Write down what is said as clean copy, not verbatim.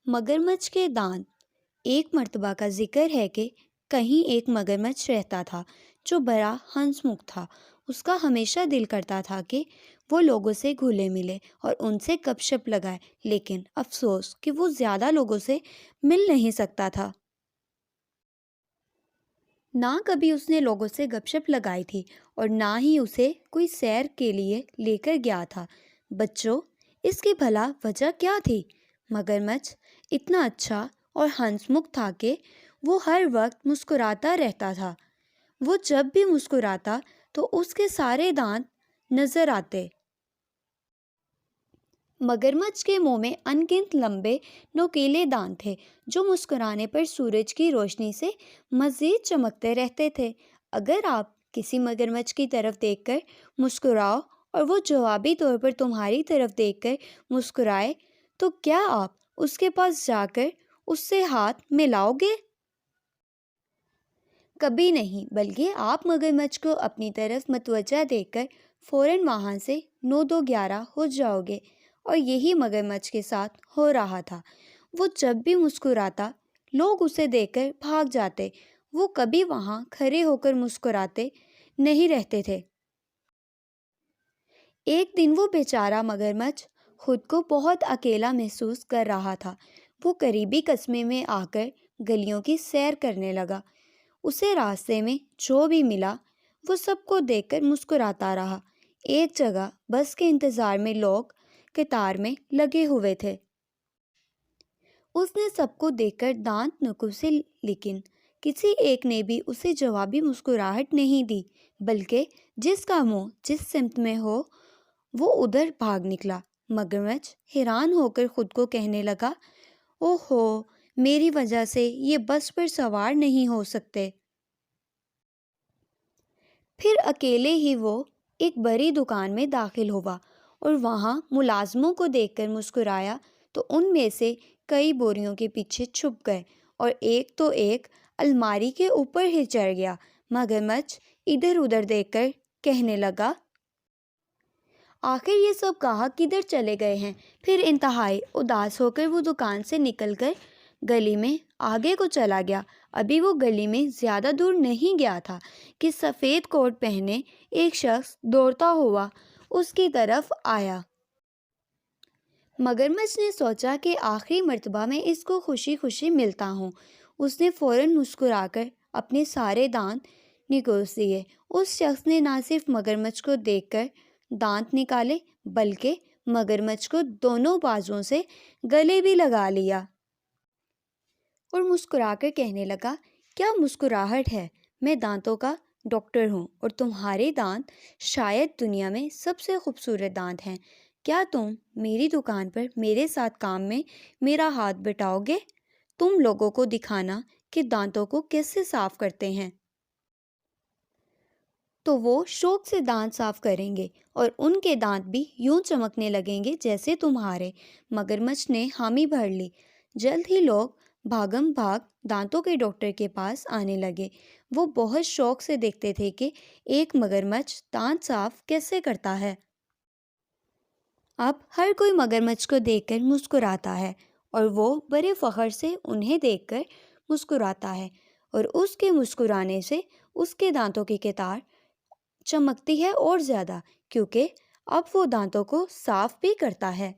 मगरमच्छ के दांत। एक मर्तबा का जिक्र है कि कहीं एक मगरमच्छ रहता था जो बड़ा हंसमुख था। उसका हमेशा दिल करता था कि वो लोगों से घुले मिले और उनसे गपशप लगाए, लेकिन अफसोस कि वो ज़्यादा लोगों से मिल नहीं सकता था। ना कभी उसने लोगों से गपशप लगाई थी और ना ही उसे कोई सैर के लिए लेकर गया था। बच्चों, इसकी भला वजह क्या थी? मगरमच्छ इतना अच्छा और हंसमुख था कि वो हर वक्त मुस्कुराता रहता था। वो जब भी मुस्कुराता तो उसके सारे दांत नजर आते। मगरमच्छ के मुंह में अनगिनत लंबे नोकीले दांत थे जो मुस्कुराने पर सूरज की रोशनी से मज़ीद चमकते रहते थे। अगर आप किसी मगरमच्छ की तरफ देखकर मुस्कुराओ और वो जवाबी तौर पर तुम्हारी तरफ देखकर मुस्कुराए, तो क्या आप उसके पास जाकर उससे हाथ मिलाओगे? कभी नहीं, बल्कि आप मगरमच्छ को अपनी तरफ मतवजा देखकर फौरन वहाँ से 9-2-11 हो जाओगे। और यही मगरमच्छ के साथ हो रहा था। वो जब भी मुस्कुराता, लोग उसे देखकर भाग जाते। वो कभी वहाँ खड़े होकर मुस्कुराते नहीं रहते थे। एक दिन वो बेचारा मगरमच्छ खुद को बहुत अकेला महसूस कर रहा था। वो करीबी कस्बे में आकर गलियों की सैर करने लगा। उसे रास्ते में जो भी मिला वो सबको देखकर मुस्कुराता रहा। एक जगह बस के इंतज़ार में लोग कतार में लगे हुए थे। उसने सबको देखकर दांत नुकुसे, लेकिन किसी एक ने भी उसे जवाबी मुस्कुराहट नहीं दी, बल्कि जिसका मुंह जिस सिमत में हो वो उधर भाग निकला। मगरमच्छ हैरान होकर खुद को कहने लगा, ओहो, मेरी वजह से ये बस पर सवार नहीं हो सकते। फिर अकेले ही वो एक बड़ी दुकान में दाखिल हुआ और वहाँ मुलाजमों को देखकर मुस्कुराया तो उनमें से कई बोरियों के पीछे छुप गए और एक तो एक अलमारी के ऊपर ही चढ़ गया। मगरमच्छ इधर उधर देखकर कहने लगा, आखिर ये सब ग्राहक किधर चले गए हैं? फिर इंतहाई उदास होकर वो दुकान से निकलकर गली में आगे को चला गया। अभी वो गली में ज़्यादा दूर नहीं गया था कि सफ़ेद कोट पहने एक शख्स दौड़ता हुआ उसकी तरफ आया। मगरमच्छ ने सोचा कि आखिरी मर्तबा मैं इसको खुशी खुशी मिलता हूँ। उसने फ़ौरन मुस्कुराकर अपने सारे दांत निकोस दिए। उस शख्स ने ना सिर्फ मगरमच्छ को देखकर दांत निकाले, बल्कि मगरमच्छ को दोनों बाजुओं से गले भी लगा लिया और मुस्कुराकर कहने लगा, क्या मुस्कुराहट है? मैं दांतों का डॉक्टर हूँ और तुम्हारे दांत शायद दुनिया में सबसे खूबसूरत दांत हैं। क्या तुम मेरी दुकान पर मेरे साथ काम में मेरा हाथ बटाओगे? तुम लोगों को दिखाना कि दांतों को कैसे साफ करते हैं। तो वो शौक से दांत साफ करेंगे और उनके दांत भी यूं चमकने लगेंगे जैसे तुम्हारे। मगरमच्छ ने हामी भर ली। जल्द ही लोग भागम भाग दांतों के डॉक्टर के पास आने लगे। वो बहुत शौक से देखते थे कि एक मगरमच्छ दांत साफ कैसे करता है। अब हर कोई मगरमच्छ को देखकर मुस्कुराता है और वो बड़े फख्र से उन्हें देखकर मुस्कुराता है और उसके मुस्कुराने से उसके दांतों की कतार चमकती है और ज़्यादा, क्योंकि अब वो दांतों को साफ भी करता है।